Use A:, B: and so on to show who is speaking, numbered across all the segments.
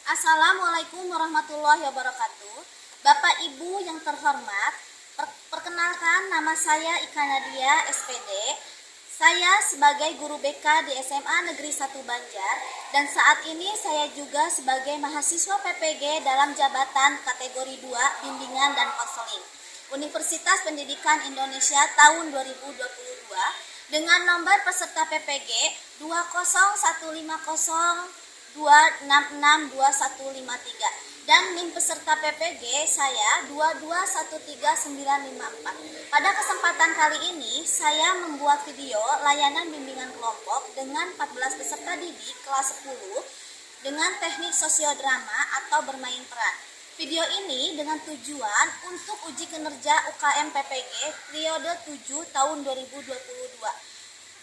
A: Assalamualaikum warahmatullahi wabarakatuh. Bapak Ibu yang terhormat, perkenalkan nama saya Ika Nadia SPD. Saya sebagai guru BK di SMA Negeri 1 Banjar dan saat ini saya juga sebagai mahasiswa PPG dalam jabatan kategori 2 bimbingan dan konseling Universitas Pendidikan Indonesia tahun 2022 dengan nomor peserta PPG 20150 2662153 dan NIM peserta PPG saya 2213954. Pada kesempatan kali ini saya membuat video layanan bimbingan kelompok dengan 14 peserta didik kelas 10 dengan teknik sosiodrama atau bermain peran. Video ini dengan tujuan untuk uji kinerja UKM PPG periode 7 tahun 2022.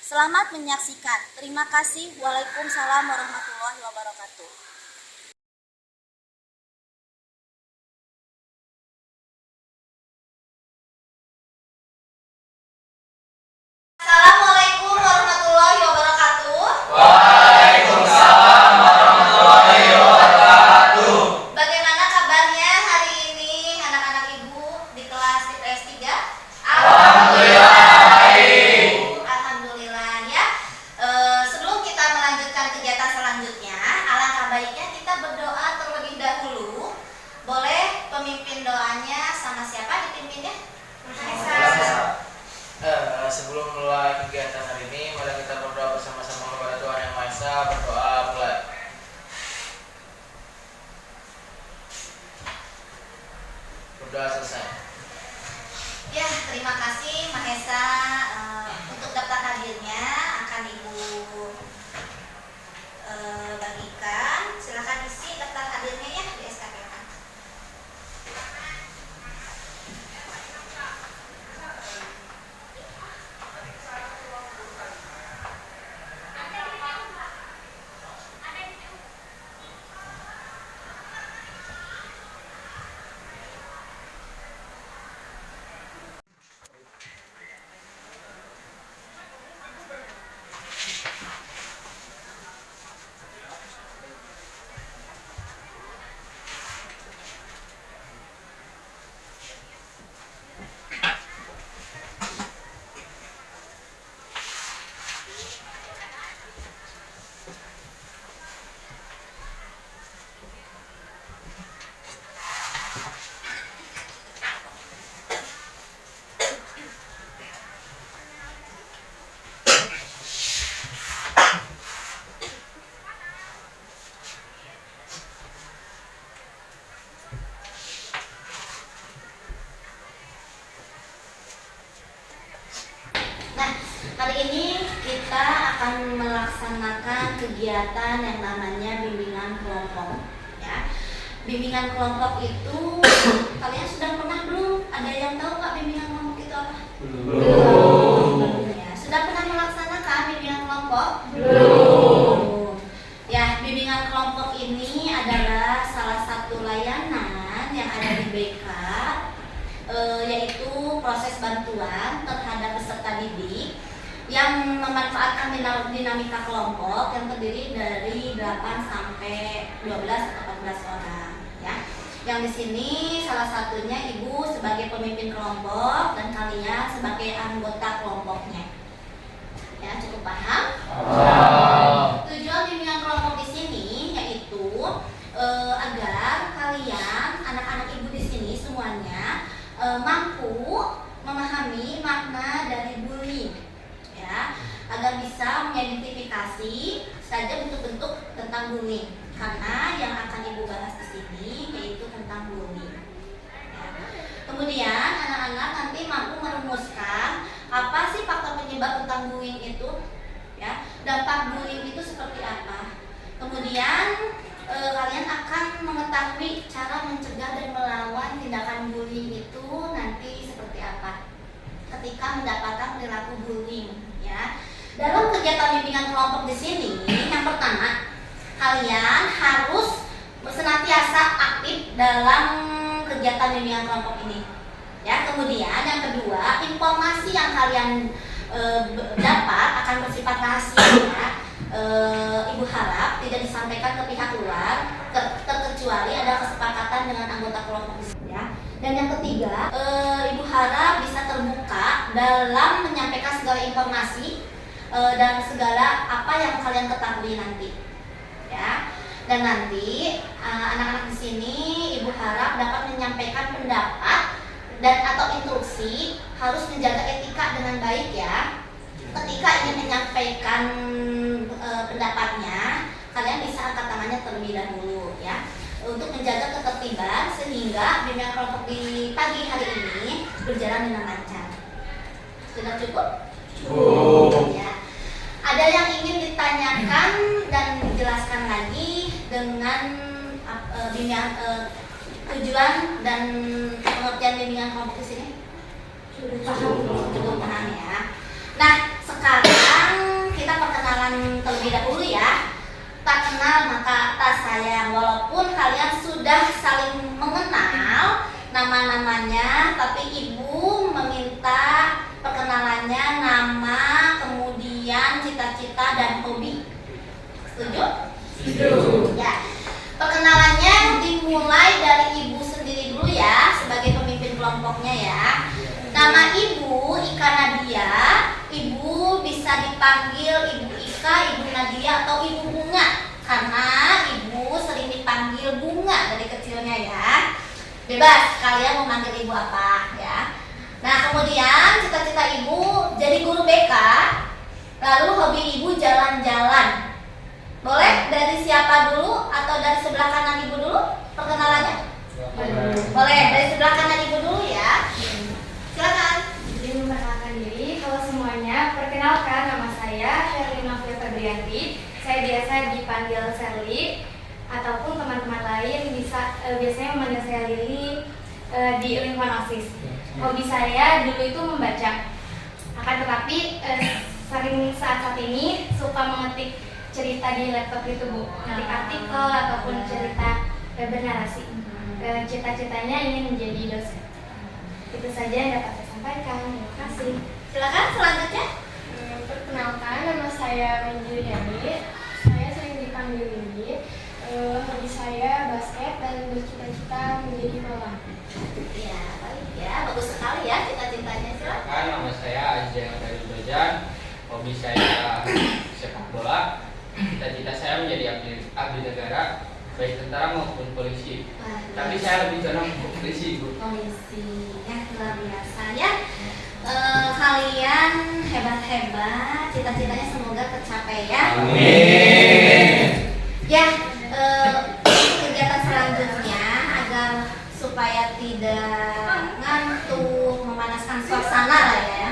A: Selamat menyaksikan. Terima kasih. Waalaikumsalam warahmatullahi wabarakatuh. Assalamualaikum warahmatullahi wabarakatuh.
B: Waalaikumsalam warahmatullahi wabarakatuh.
A: Bagaimana kabarnya hari ini anak-anak ibu di kelas IPS 3?
B: Alhamdulillah baik.
A: Alhamdulillah ya. Sebelum kita melanjutkan kegiatan selanjutnya, alangkah baiknya kita berdoa terlebih dahulu. Boleh pemimpin doanya sama siapa dipimpinnya?
B: Sebelum mulai kegiatan hari ini, mari kita berdoa bersama-sama kepada Tuhan Yang Maha Esa. Berdoa mulai. Berdoa selesai.
A: Ya, terima kasih Mahesa. Untuk daftar hadirnya akan Ibu bagikan. Silakan isi daftar hadirnya ya di SKPK. Nah, hari ini kita akan melaksanakan kegiatan yang namanya bimbingan kelompok. Ya, bimbingan kelompok itu kalian sudah pernah belum? Ada yang tahu nggak bimbingan kelompok itu apa? Belum. Ya, sudah pernah melaksanakan bimbingan kelompok? Belum. Ya, bimbingan kelompok ini adalah salah satu layanan yang ada di BK. Yaitu proses bantuan terhadap peserta didik yang memanfaatkan dinamika kelompok yang terdiri dari 8 sampai 12 atau 14 orang ya. Yang di sini salah satunya Ibu sebagai pemimpin kelompok dan kalian sebagai anggota kelompoknya. Ya, cukup paham? Tujuan bimbingan kelompok di sini yaitu agar kalian anak-anak Ibu di sini semuanya mampu memahami makna dari bullying ya, agar bisa mengidentifikasi saja bentuk-bentuk tentang bullying karena yang akan Ibu bahas di sini yaitu tentang bullying ya. Kemudian anak-anak nanti mampu merumuskan apa sih faktor penyebab tentang bullying itu ya, dampak bullying itu seperti apa. Kemudian kalian akan mengetahui cara mencegah dan melawan tindakan bullying itu nanti seperti apa ketika mendapatkan perilaku bullying ya. Dalam kegiatan bimbingan kelompok di sini, yang pertama kalian harus senantiasa aktif dalam kegiatan bimbingan kelompok ini ya. Kemudian yang kedua, informasi yang kalian dapat akan bersifat rahasia. Ibu harap tidak disampaikan ke pihak luar terkait kecuali ada kesepakatan dengan anggota kelompok ya. Dan yang ketiga, Ibu harap bisa terbuka dalam menyampaikan segala informasi dan segala apa yang kalian ketahui nanti ya. Dan nanti anak-anak di sini Ibu harap dapat menyampaikan pendapat dan atau instruksi, harus menjaga etika dengan baik ya. Ketika ingin menyampaikan pendapatnya, kalian bisa angkat tangannya terlebih dahulu ya, untuk menjaga ketertiban sehingga bimbingan kelompok di pagi hari ini berjalan dengan lancar. Sudah cukup?
C: Cukup.
A: Ya. Ada yang ingin ditanyakan dan dijelaskan lagi dengan bimbingan tujuan dan pengertian bimbingan kelompok di sini? Cukup paham ya. Nah, sekarang kita perkenalan terlebih dahulu ya. Tak kenal maka tak sayang. Walaupun kalian sudah saling mengenal nama-namanya, tapi Ibu meminta perkenalannya nama, kemudian cita-cita dan hobi. Setuju?
C: Setuju.
A: Ya. Perkenalannya dimulai dari Ibu sendiri dulu ya, sebagai pemimpin kelompoknya ya. Nama Ibu Ika Nadia. Ibu bisa dipanggil Ibu Ika, Ibu Nadia, atau Ibu Bunga, karena Ibu sering dipanggil Bunga dari kecilnya ya. Bebas kalian mau manggil Ibu apa ya. Nah, kemudian cita-cita Ibu jadi guru BK. Lalu hobi Ibu jalan-jalan. Boleh dari siapa dulu atau dari sebelah kanan Ibu dulu perkenalannya? Boleh dari sebelah kanan Ibu dulu ya. Silakan.
D: Jadi memperkenalkan diri, halo semuanya. Perkenalkan, nama saya Sherly Novia Febrianti. Saya biasa dipanggil Sherly, ataupun teman-teman lain biasanya memanggil saya Lili di lingkungan OSIS. Hobi saya dulu itu membaca. Akan tetapi sering saat ini suka mengetik cerita di laptop itu, Bu. Ngetik artikel ataupun cerita bernarasi. Cita-citanya ingin menjadi dosen. Itu saja yang dapat saya sampaikan. Terima kasih.
A: Silakan selanjutnya.
D: Perkenalkan, nama saya Menjil Yani. Saya sering dipanggil Lili. Hobi saya basket dan bercita-cita menjadi pelatih.
A: Ya, baik ya, bagus sekali ya cita-citanya. Silakan.
C: Nama saya Ajeng dari Dojan. Hobi saya sepak bola. Cita-cita saya menjadi abdi negara, baik tentara maupun polisi. Tapi saya lebih condong ke polisi, Bu.
A: Polisi, ya luar biasa ya. Kalian hebat-hebat, cita-citanya semoga tercapai ya.
C: Amin.
A: Ya, kegiatan selanjutnya agar supaya tidak ngantuk, memanaskan suasana lah ya,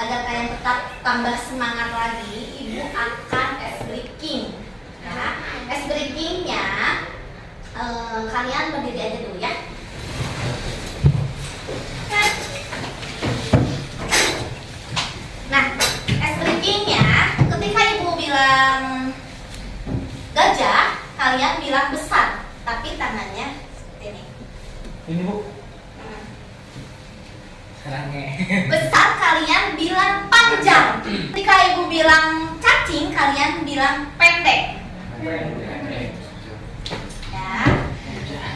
A: agar kalian tetap tambah semangat lagi, Ibu akan ice breaking. Nah, ice breakingnya kalian berdiri aja dulu ya. Nah, ice breakingnya ketika Ibu bilang gajah, kalian bilang besar, tapi tangannya seperti ini.
C: Ini, Bu. Serangnya.
A: Besar kalian bilang panjang. Ketika Ibu bilang cacing, kalian bilang pendek. Ya.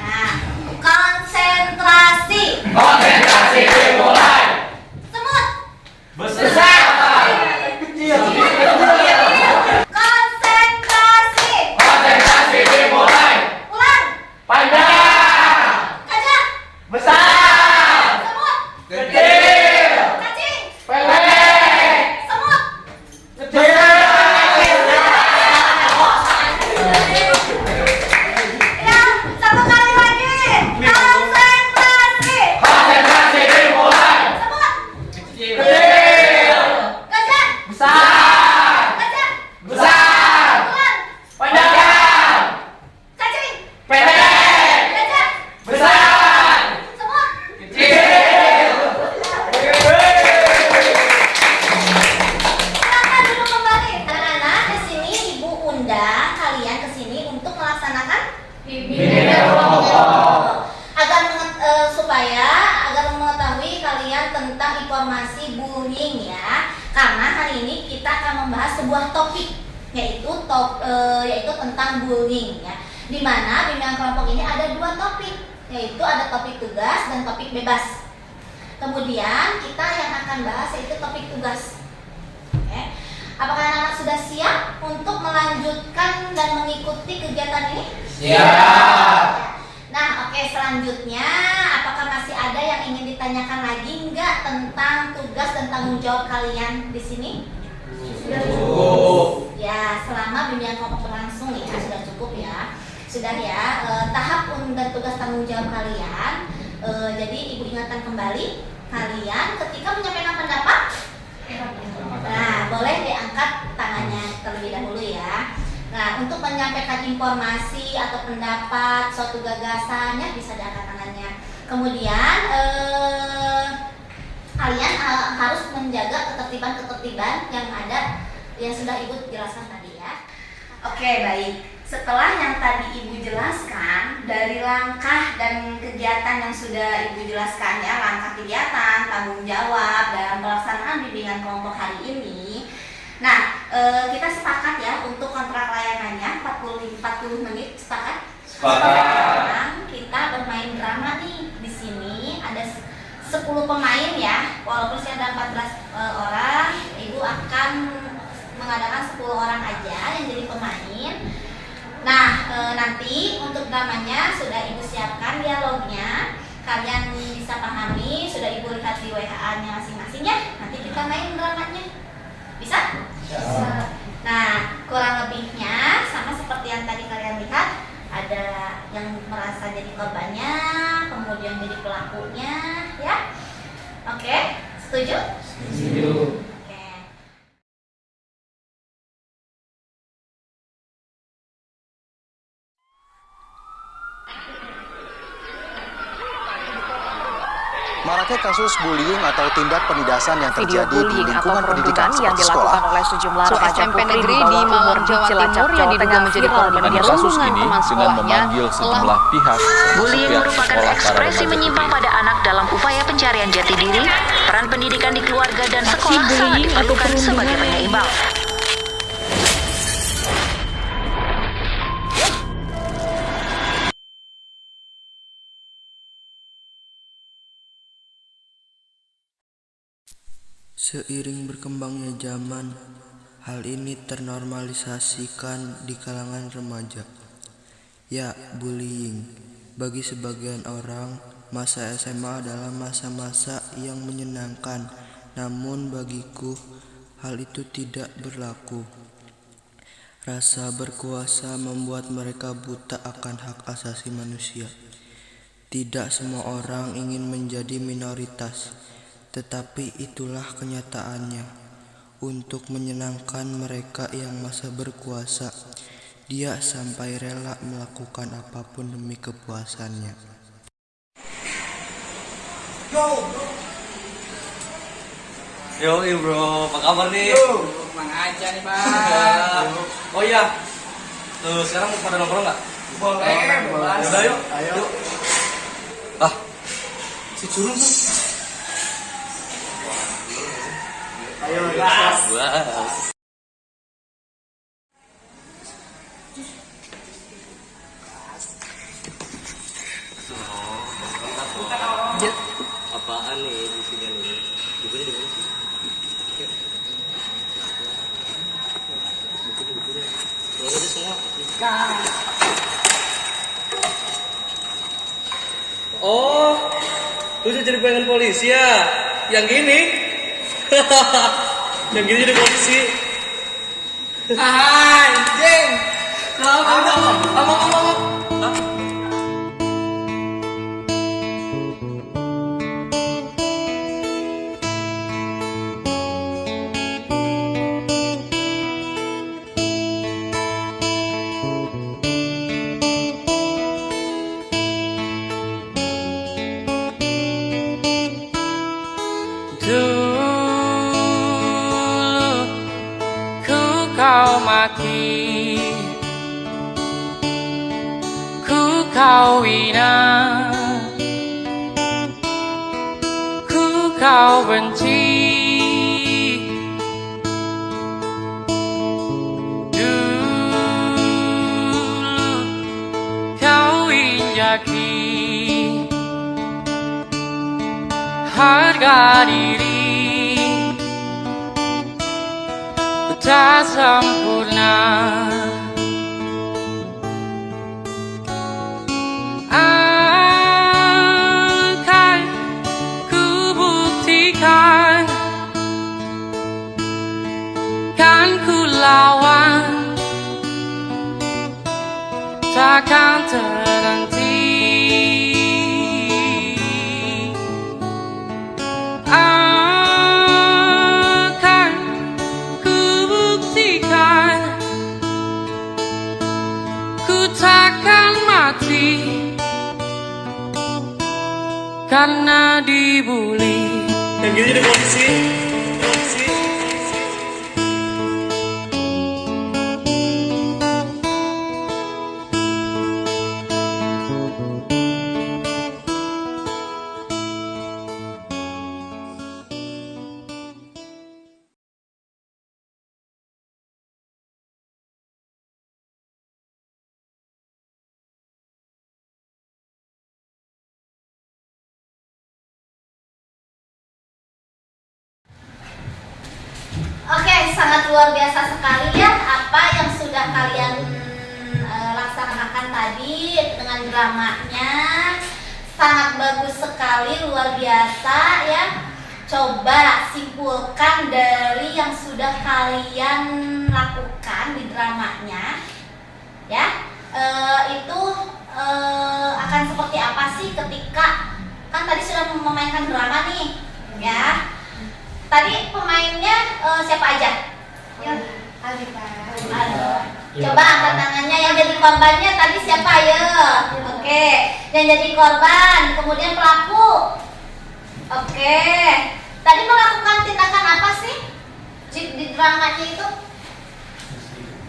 A: Nah, konsentrasi.
C: Konsentrasi dimulai.
A: Semut.
C: Besar. Kecil.
A: Konsentrasi.
C: Konsentrasi dimulai.
A: Ulang.
C: Panjang.
A: Gajah.
C: Besar.
A: Semut.
C: Kecil.
A: Cacing.
C: Pendek.
A: Semut.
C: Kecil.
A: Ya, satu kali lagi. Konsentrasi.
C: Konsentrasi dimulai.
A: Semut.
C: Kecil.
A: Gajah.
C: Besar.
A: Gajah.
C: Besar.
A: Ulang.
C: Panjang.
A: Cacing.
C: Pendek.
A: Gajah.
C: Besar.
A: Semut.
C: Kecil.
A: Silakan duduk kembali. Anak-anak, ke sini Ibu undang kalian ke sini untuk melaksanakan
C: Bimbingan kelompok.
A: Supaya agar mengetahui kalian tentang informasi bullying ya. Karena hari ini kita akan membahas sebuah topik yaitu tentang bullying ya. Di mana bimbingan kelompok ini ada 2 topik, yaitu ada topik tugas dan topik bebas. Kemudian kita yang akan bahas yaitu topik tugas. Oke. Apakah anak-anak sudah siap untuk melanjutkan dan mengikuti kegiatan ini?
C: Siap.
A: Nah, oke, selanjutnya apakah masih ada yang ingin ditanyakan lagi nggak tentang tugas dan tanggung jawab kalian di sini? Sudah cukup. Ya, selama bimbingan kelompok berlangsung ya sudah cukup ya. Sudah ya, tahap dan tugas tanggung jawab kalian. Jadi ibu ingatkan kembali, kalian ketika menyampaikan pendapat, nah boleh diangkat tangannya terlebih dahulu ya. Nah, untuk menyampaikan informasi atau pendapat suatu gagasannya bisa diangkat tangannya. Kemudian kalian harus menjaga ketertiban yang ada yang sudah ibu jelaskan tadi ya. Oke, baik. Setelah yang tadi ibu jelaskan dari langkah dan kegiatan yang sudah ibu jelaskan ya, langkah kegiatan, tanggung jawab dalam pelaksanaan bimbingan kelompok hari ini. Nah, kita sepakat ya untuk kontrak layanannya 40 menit, sepakat? Sekarang kita bermain drama nih. Di sini ada 10 pemain ya. Walaupun sih ada 14 orang, ibu akan mengadakan 10 orang aja yang jadi pemain. Nah, nanti untuk dramanya sudah ibu siapkan dialognya. Kalian bisa pahami, sudah ibu lihat di WA-nya masing-masing ya. Nanti kita main dramanya. Bisa? Bisa. Nah, kurang lebihnya sama seperti yang tadi kalian lihat. Ada yang merasa jadi korbannya, kemudian jadi pelakunya, ya. Oke, setuju?
C: Setuju.
A: Oke.
E: Maraknya kasus bullying atau tindak penindasan yang
F: Video
E: terjadi di
F: bullying atau
E: lingkungan pendidikan
F: perundungan yang
E: seperti sekolah.
F: dilakukan oleh sejumlah
G: Siswa
F: remaja
G: SMP
F: putri
G: negeri
F: di
G: di
F: Bawang
G: Malang,
F: Umur
G: Jawa
F: Cilacap,
G: Timur yang
F: Jawa
G: diduga
F: Tengah
G: menjadi
F: viral
G: korban
F: media
H: Kasus
G: perundungan
H: ini
G: teman
H: dengan
G: sekolahnya
H: memanggil
G: telah
H: sejumlah pihak
F: Bullying
H: pihak
F: merupakan
H: sekolah para
F: ekspresi
H: remaja
F: menyimpang
H: putri.
F: pada anak dalam upaya pencarian jati diri. Peran pendidikan di keluarga dan sekolah sangat
G: bullying atau
F: diperlukan sebagai
G: perundungan.
F: penyeimbang.
I: Seiring berkembangnya zaman, hal ini ternormalisasikan di kalangan remaja. Ya, bullying. Bagi sebagian orang, masa SMA adalah masa-masa yang menyenangkan. Namun bagiku, hal itu tidak berlaku. Rasa berkuasa membuat mereka buta akan hak asasi manusia. Tidak semua orang ingin menjadi minoritas, tetapi itulah kenyataannya. Untuk menyenangkan mereka yang masa berkuasa, dia sampai rela melakukan apapun demi kepuasannya.
J: Yo, bro, apa kabar nih?
C: Mang aja nih, Bang.
J: Oh iya, tuh sekarang mau pada nongkrong nggak?
C: Boleh, bebas.
J: Yaudah yuk, ayo. Ah, si curung tuh.
C: Ayo, gas.
J: Bas. Apaan nih di sini nih? Bukunya di mana sih? Bukunya. Keluar aja semua. Oh, lu jadi pengen polisi ya? Yang gini? Yang gini jadi polisi.
C: Anjing.
J: Ngomong.
G: Dulu ku kau maki, ku kau hina, ku kau benci. Dulu harga diri. Ku tak sempurna, akan ku buktikan, kan ku lawan, takkan terhenti. Akan ku buktikan, ku takkan mati karena dibully.
J: Yang gitu jadi polisi.
A: Oke, sangat luar biasa sekali ya apa yang sudah kalian laksanakan tadi dengan dramanya. Sangat bagus sekali, luar biasa ya. Coba simpulkan dari yang sudah kalian lakukan di dramanya. Ya, itu akan seperti apa sih ketika kan tadi sudah memainkan drama nih, ya. Tadi pemainnya siapa aja?
D: Ya, Alita.
A: Coba angkat tangannya. Yang jadi korbannya tadi siapa ya? Oke, yang jadi korban, kemudian pelaku. Oke, tadi melakukan tindakan apa sih di dramanya itu?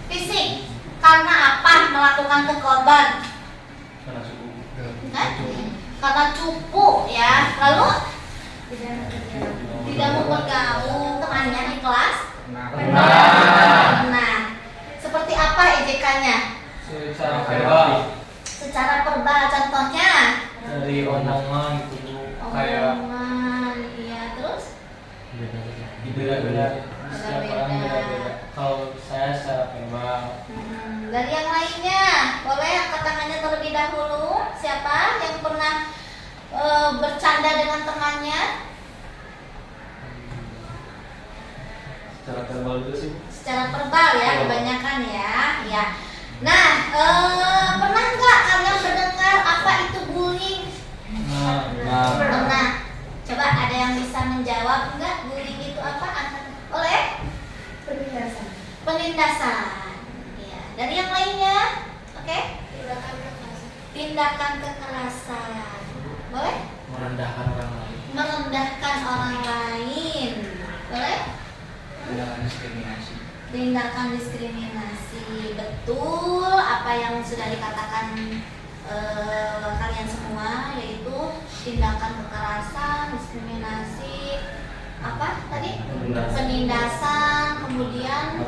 A: Fisik. Karena apa melakukan ke korban? Karena cupu ya. Lalu tidak mau bergaul temannya di kelas. Nah, seperti apa ejekannya?
C: Secara verbal.
A: Secara verbal, contohnya
C: Dari omongan gitu, kayak
A: omongan, iya, terus
C: beda-beda. Setiap orang beda-beda. Kalau saya secara verbal.
A: dari yang lainnya, boleh angkat tangannya terlebih dahulu. Siapa yang pernah bercanda dengan temannya?
C: Secara verbal juga sih.
A: Secara verbal ya, kebanyakan ya. Ya. Nah, pernah nggak kalian mendengar apa itu bullying? Pernah. Coba ada yang bisa menjawab nggak bullying itu apa? Boleh?
D: Penindasan.
A: Penindasan. Ya. Dari yang lainnya, oke?
D: Tindakan kekerasan.
A: Tindakan kekerasan. Boleh?
C: Merendahkan orang lain.
A: Merendahkan orang lain. Boleh?
C: Tindakan diskriminasi.
A: Tindakan diskriminasi. Betul apa yang sudah dikatakan kalian semua, yaitu tindakan kekerasan, diskriminasi, apa tadi? Penindasan, kemudian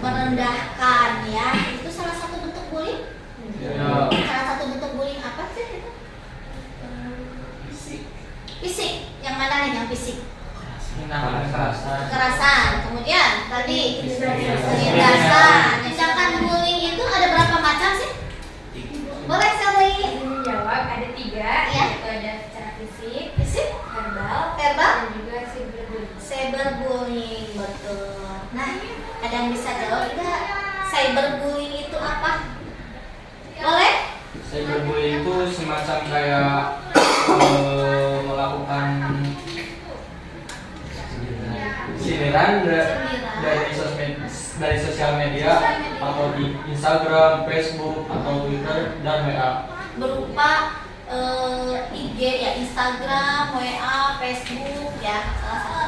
A: merendahkan ya. Itu salah satu bentuk bullying.
C: Ya.
A: Salah satu bentuk bullying apa sih itu? Fisik. Yang mana nih yang fisik?
C: Tindakan kekerasan.
A: Kekerasan. Kemudian tadi penindasan. Tindakan bullying itu ada berapa macam sih? Boleh sekali
D: Menjawab ada 3,
A: Ya.
D: yaitu ada secara fisik,
A: fisik,
D: verbal,
A: verbal,
D: dan juga cyberbullying.
A: cyberbullying, betul. Nah, ada yang bisa jawab nggak? Cyberbullying itu apa? Boleh?
C: Cyberbullying itu semacam kayak melakukan sindiran dari sosial media atau di Instagram, Facebook, atau Twitter dan WA.
A: Berupa IG ya, Instagram, WA, Facebook ya.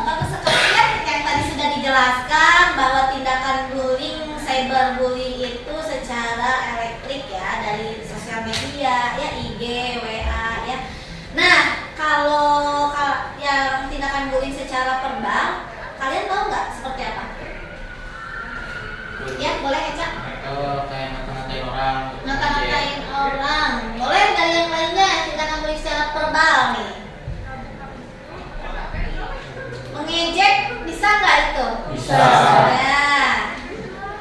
A: Bagus sekali ya yang tadi sudah dijelaskan bahwa tindakan bullying, cyberbullying itu secara elektrik ya, dari sosial media ya, IG, WA ya. Nah, kalau yang tindakan bullying secara verbal, kalian tahu nggak seperti apa? Ya, boleh Eca.
C: Kayak ngata-ngatain orang.
A: Ngata-ngatain orang. Boleh dari yang lainnya tindakan bullying secara verbal nih.
C: Bisa.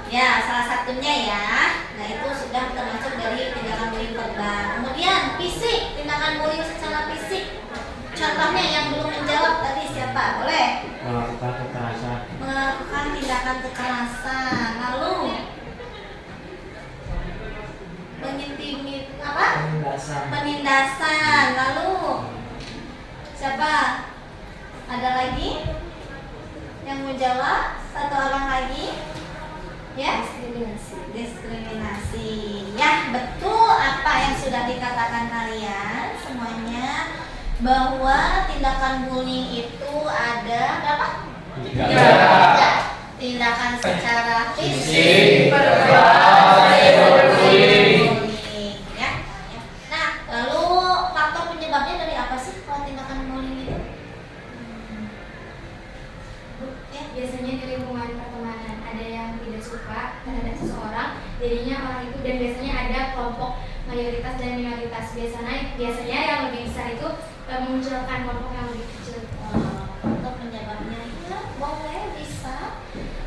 A: Ya, salah satunya ya. Nah, itu sudah termasuk dari tindakan bullying verbal. Kemudian fisik, tindakan bullying secara fisik. Contohnya yang belum menjawab tadi siapa? Boleh?
C: Melakukan kekerasan.
A: Melakukan tindakan kekerasan. Lalu penindasan. Lalu siapa? Ada lagi yang mau jawab? Satu orang lagi? Ya? Diskriminasi. Ya, betul apa yang sudah dikatakan kalian semuanya, bahwa tindakan bullying itu ada berapa?
C: Tiga.
A: Tindakan secara
C: Fisik,
A: fisik,
C: verbal, bullying.
A: ya. Nah, lalu faktor penyebabnya dari apa sih kalau tindakan bullying itu?
D: Ya, biasanya dari lingkungan pertemanan, ada yang tidak suka terhadap seseorang, jadinya orang itu, dan biasanya ada kelompok mayoritas dan minoritas. Biasanya yang lebih besar itu memunculkan kelompok yang lebih kecil.
A: Faktor penyebabnya ya, boleh bisa.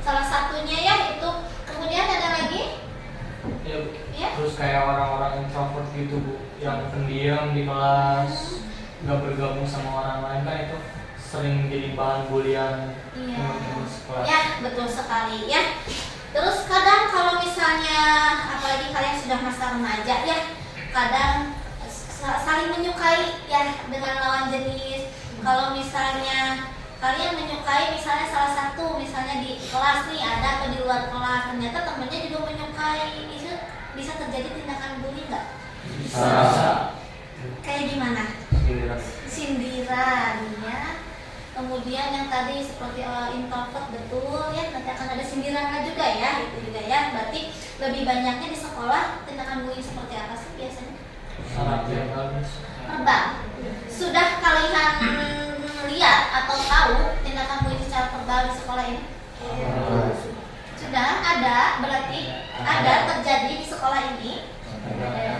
A: Salah satunya ya itu. Kemudian ada lagi? Ya.
C: Terus kayak orang-orang introvert gitu Bu, yang pendiam di kelas, nggak bergabung sama orang lain, kan itu sering jadi bahan bulian teman-teman sekelas.
A: Ya, betul sekali ya. Terus kadang kalau misalnya apalagi kalian sudah masa remaja ya, kadang saling menyukai ya dengan lawan jenis. Kalau misalnya kalian menyukai misalnya salah satu, misalnya di kelas nih ada atau di luar kelas, ternyata temennya juga menyukai, itu bisa terjadi tindakan bullying nggak?
C: Bisa.
A: Kayak gimana? Sindiran ya. Kemudian yang tadi seperti introvert, betul ya, nanti akan ada sindiran juga ya, itu juga ya. Berarti lebih banyaknya di sekolah tindakan bullying seperti apa sih biasanya? Verbal. Sudah kalian lihat atau tahu tindakan bullying secara verbal di sekolah ini? Sudah ada, berarti ada terjadi di sekolah ini?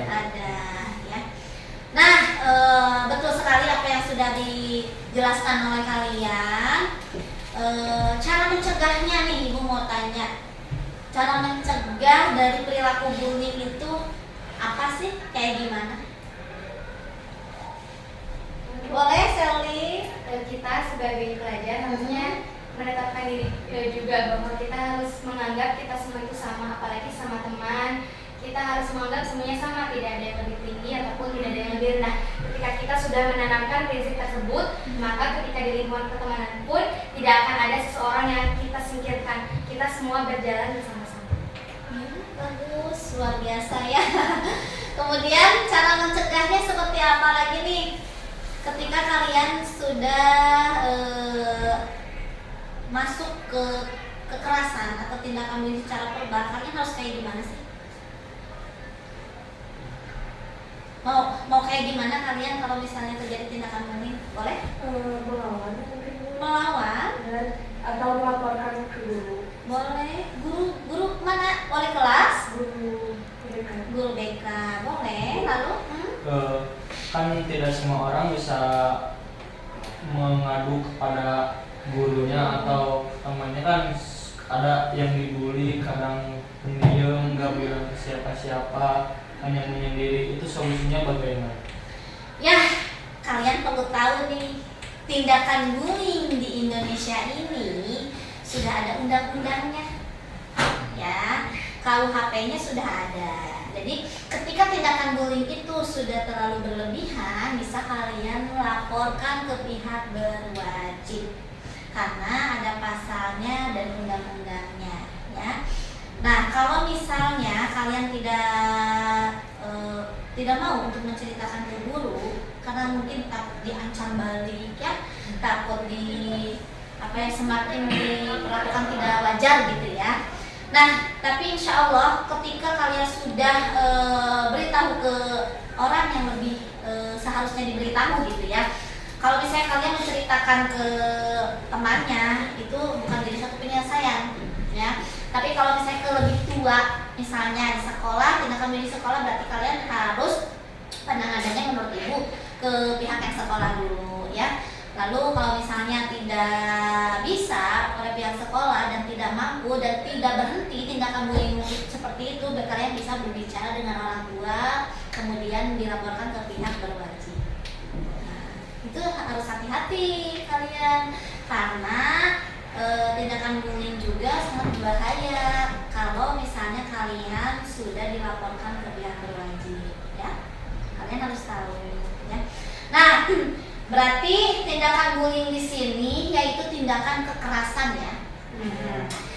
A: Ada ya. Nah, betul sekali apa yang sudah dijelaskan oleh kalian. Cara mencegahnya nih, Ibu mau tanya. Cara mencegah dari perilaku bullying itu apa sih? Kayak gimana? Boleh, Sally?
D: Kita sebagai pelajar harusnya menetapkan diri juga bahwa kita harus menganggap kita semua itu sama, apalagi sama teman. Kita harus menganggap semuanya sama, tidak ada yang lebih tinggi ataupun tidak ada yang lebih rendah. Ketika kita sudah menanamkan prinsip tersebut, maka ketika di lingkungan pertemanan pun tidak akan ada seseorang yang kita singkirkan. Kita semua berjalan bersama-sama.
A: Bagus, luar biasa ya. Kemudian cara mencegahnya seperti apa lagi nih? Ketika kalian sudah masuk ke kekerasan atau tindakan bullying secara verbal, kalian harus kayak gimana sih? Mau kayak gimana kalian kalau misalnya terjadi tindakan bullying? Boleh? Melawan
D: Atau melaporkan ke guru.
A: boleh. Guru mana? Oleh kelas?
D: Guru
A: BK boleh. Lalu
C: Kan tidak semua orang bisa mengadu kepada gurunya atau temannya, kan ada yang dibully, kadang pendiam, nggak bilang ke siapa-siapa, hanya menyendiri. Itu solusinya bagaimana?
A: ya, kalian perlu tahu nih, tindakan bullying di Indonesia ini sudah ada undang-undangnya. Ya, KUHP-nya sudah ada. Jadi ketika tindakan bullying itu sudah terlalu berlebihan, bisa kalian laporkan ke pihak berwajib karena ada pasalnya dan undang-undangnya ya. Nah, kalau misalnya kalian tidak mau untuk menceritakan ke guru karena mungkin takut diancam balik ya, takut semakin diperlakukan tidak wajar gitu ya. Nah, tapi insya Allah ketika kalian sudah beritahu ke orang yang lebih seharusnya diberitahu gitu ya. Kalau misalnya kalian menceritakan ke temannya, itu bukan jadi satu penyelesaian ya. Tapi kalau misalnya ke lebih tua, misalnya di sekolah, tindakan di sekolah, berarti kalian harus penanganannya menurut ibu ke pihak yang sekolah dulu ya. Lalu kalau misalnya tidak bisa oleh pihak sekolah dan tidak mampu dan tidak berhenti tindakan bullying seperti itu, kalian bisa berbicara dengan orang tua, kemudian dilaporkan ke pihak berwajib. Nah, itu harus hati-hati kalian, karena tindakan bullying juga sangat berbahaya kalau misalnya kalian sudah dilaporkan ke pihak berwajib, ya. Kalian harus tahu, ya. Nah, berarti tindakan bullying di sini yaitu tindakan kekerasan, ya.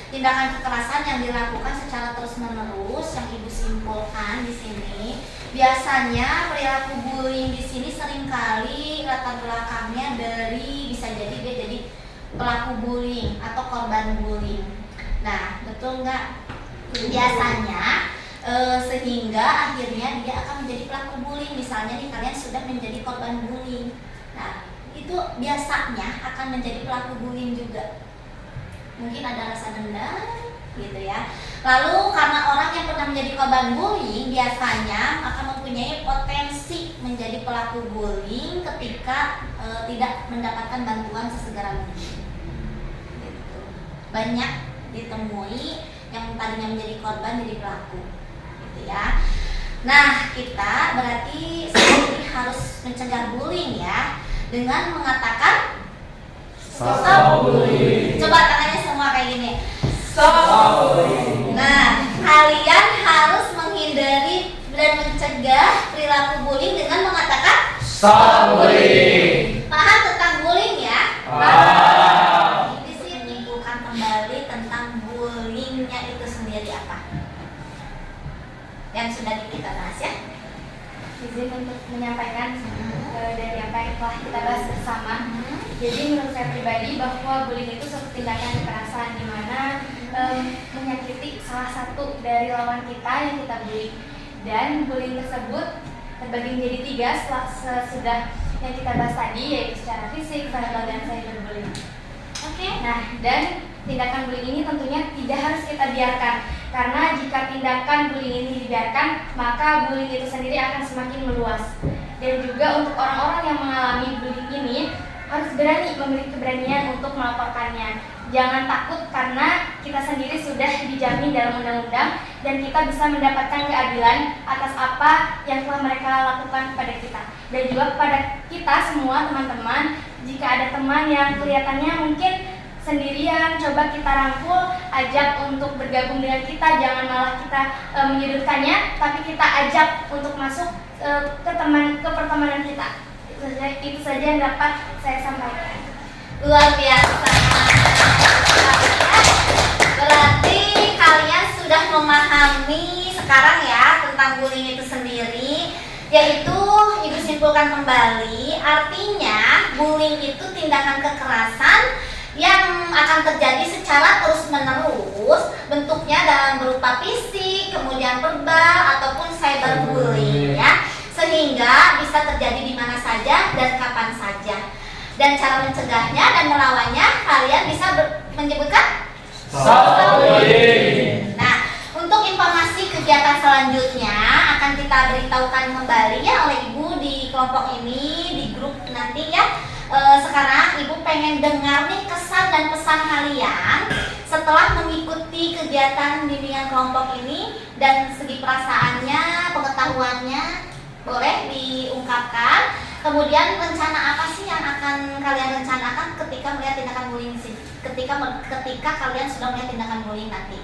A: Tindakan kekerasan yang dilakukan secara terus-menerus yang Ibu simpulkan di sini. Biasanya perilaku bullying di sini seringkali latar belakangnya dari bisa jadi dia jadi pelaku bullying atau korban bullying. Nah, betul nggak? Biasanya sehingga akhirnya dia akan menjadi pelaku bullying. Misalnya nih, kalian sudah menjadi korban bullying. Nah, itu biasanya akan menjadi pelaku bullying juga. Mungkin ada rasa dendam gitu ya. Lalu karena orang yang pernah menjadi korban bullying biasanya akan mempunyai potensi menjadi pelaku bullying ketika tidak mendapatkan bantuan sesegera mungkin. Gitu. Banyak ditemui yang tadinya menjadi korban jadi pelaku, gitu ya. Nah, kita berarti seperti harus mencegah bullying ya dengan mengatakan stop bullying. Coba tangannya semua kayak gini. Stop bullying. Nah, kalian harus menghindari dan mencegah perilaku bullying dengan mengatakan
C: Stop bullying.
A: Paham tentang bullying ya?
C: Paham.
A: Di sini bukan kembali tentang bullyingnya itu sendiri apa yang sudah kita bahas ya.
D: Izin untuk menyampaikan dari apa yang telah kita bahas bersama. Jadi menurut saya pribadi bahwa bullying itu suatu tindakan kekerasan di mana menyakiti salah satu dari lawan kita yang kita bully, dan bullying tersebut terbagi menjadi 3 sudah yang kita bahas tadi, yaitu secara fisik, verbal, dan cyberbullying.
A: Oke.
D: Nah, dan tindakan bullying ini tentunya tidak harus kita biarkan, karena jika tindakan bullying ini dibiarkan, maka bullying itu sendiri akan semakin meluas. Dan juga untuk orang-orang yang mengalami bullying ini harus berani, memiliki keberanian untuk melaporkannya. Jangan takut, karena kita sendiri sudah dijamin dalam undang-undang dan kita bisa mendapatkan keadilan atas apa yang telah mereka lakukan kepada kita. Dan juga kepada kita semua teman-teman, jika ada teman yang kelihatannya mungkin sendirian, coba kita rangkul, ajak untuk bergabung dengan kita, jangan malah kita menyudutkannya, tapi kita ajak untuk masuk ke pertemanan kita. Itu saja yang dapat saya sampaikan.
A: Luar biasa. Berarti kalian sudah memahami sekarang ya tentang bullying itu sendiri, yaitu Ibu simpulkan kembali, artinya bullying itu tindakan kekerasan yang akan terjadi secara terus-menerus, bentuknya dalam berupa fisik, kemudian verbal ataupun cyberbullying ya, sehingga bisa terjadi di mana saja dan kapan saja. Dan cara mencegahnya dan melawannya kalian bisa menyebutkan
C: Stop bullying.
A: Nah, untuk informasi kegiatan selanjutnya akan kita beritahukan kembali ya oleh Ibu di kelompok ini, di grup nanti ya. Sekarang Ibu pengen dengar nih kesan dan pesan kalian setelah mengikuti kegiatan bimbingan kelompok ini, dan segi perasaannya, pengetahuannya boleh diungkapkan. Kemudian rencana apa sih yang akan kalian rencanakan ketika melihat tindakan bullying sih? Ketika kalian sudah melihat tindakan bullying nanti.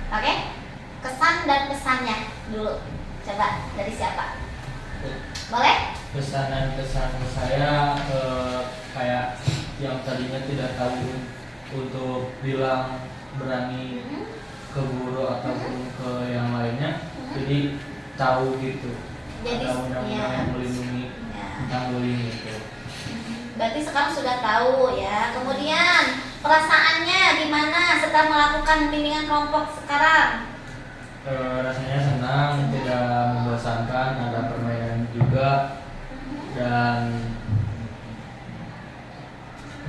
A: Oke? Kesan dan pesannya dulu. Coba dari siapa? Boleh?
C: Pesan dan kesan saya kayak yang tadinya tidak tahu untuk bilang, berani ke guru ataupun ke yang lainnya, jadi tahu gitu.
A: Jadi,
C: ada undang-undang yang melindungi tentang bullying itu.
A: Berarti sekarang sudah tahu ya. Kemudian perasaannya gimana setelah melakukan bimbingan kelompok sekarang?
C: Rasanya senang, tidak membosankan, ada permainan juga, dan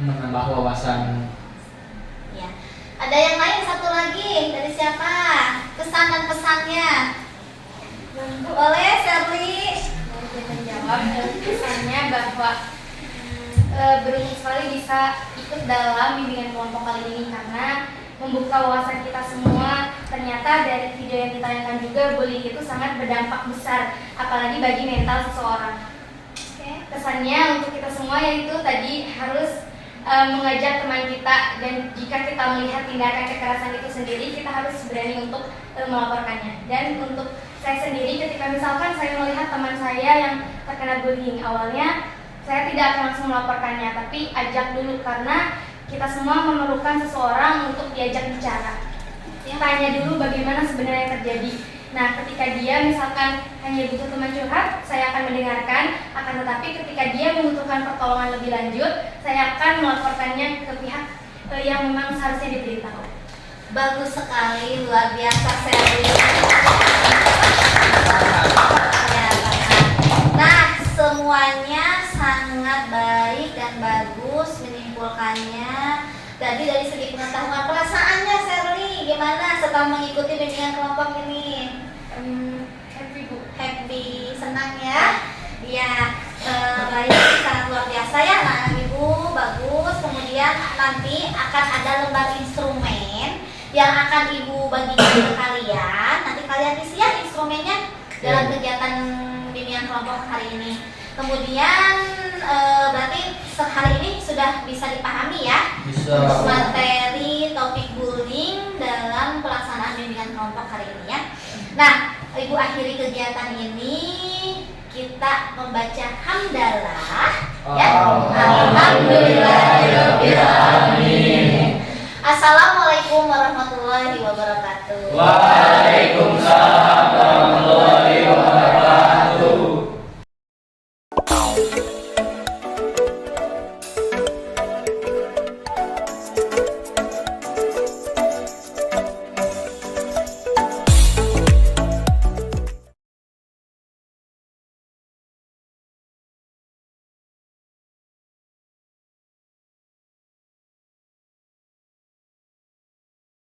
C: menambah wawasan.
A: Ya. Ada yang lain satu lagi dari siapa? Kesan dan pesannya. Boleh, Sherly?
D: Saya menjawab kesannya bahwa beruntung sekali bisa ikut dalam bimbingan kelompok kali ini, karena membuka wawasan kita semua. Ternyata dari video yang ditayangkan juga bullying itu sangat berdampak besar, apalagi bagi mental seseorang. Kesannya untuk kita semua yaitu tadi harus mengajak teman kita, dan jika kita melihat tindakan kekerasan itu sendiri, kita harus berani untuk melaporkannya. Dan untuk saya sendiri, ketika misalkan saya melihat teman saya yang terkena bullying, awalnya saya tidak akan langsung melaporkannya, tapi ajak dulu, karena kita semua memerlukan seseorang untuk diajak bicara. Tanya dulu bagaimana sebenarnya yang terjadi. Nah, ketika dia misalkan hanya butuh teman curhat, saya akan mendengarkan. Akan tetapi ketika dia membutuhkan pertolongan lebih lanjut, saya akan melaporkannya ke pihak yang memang seharusnya diberitahu.
A: Bagus sekali, luar biasa Sherly. Nah, semuanya sangat baik dan bagus menyimpulkannya. Jadi dari segi pengetahuan, perasaannya Sherly gimana setelah mengikuti bimbingan kelompok ini?
D: Happy Bu.
A: Happy, senang ya? Iya, baik, sangat luar biasa ya anak ibu, bagus. Kemudian nanti akan ada lembar instrumen yang akan ibu bagikan ke kalian. Nanti kalian isi ya instrumennya dalam kegiatan bimbingan kelompok hari ini. Kemudian berarti hari ini sudah bisa dipahami ya?
B: Bisa.
A: Materi topik bullying dalam pelaksanaan bimbingan kelompok hari ini ya. Nah, ibu akhiri kegiatan ini kita membaca hamdalah ya. Alhamdulillahirobbilalamin. Assalamualaikum warahmatullahi wabarakatuh.
B: Waalaikumsalam warahmatullahi wabarakatuh.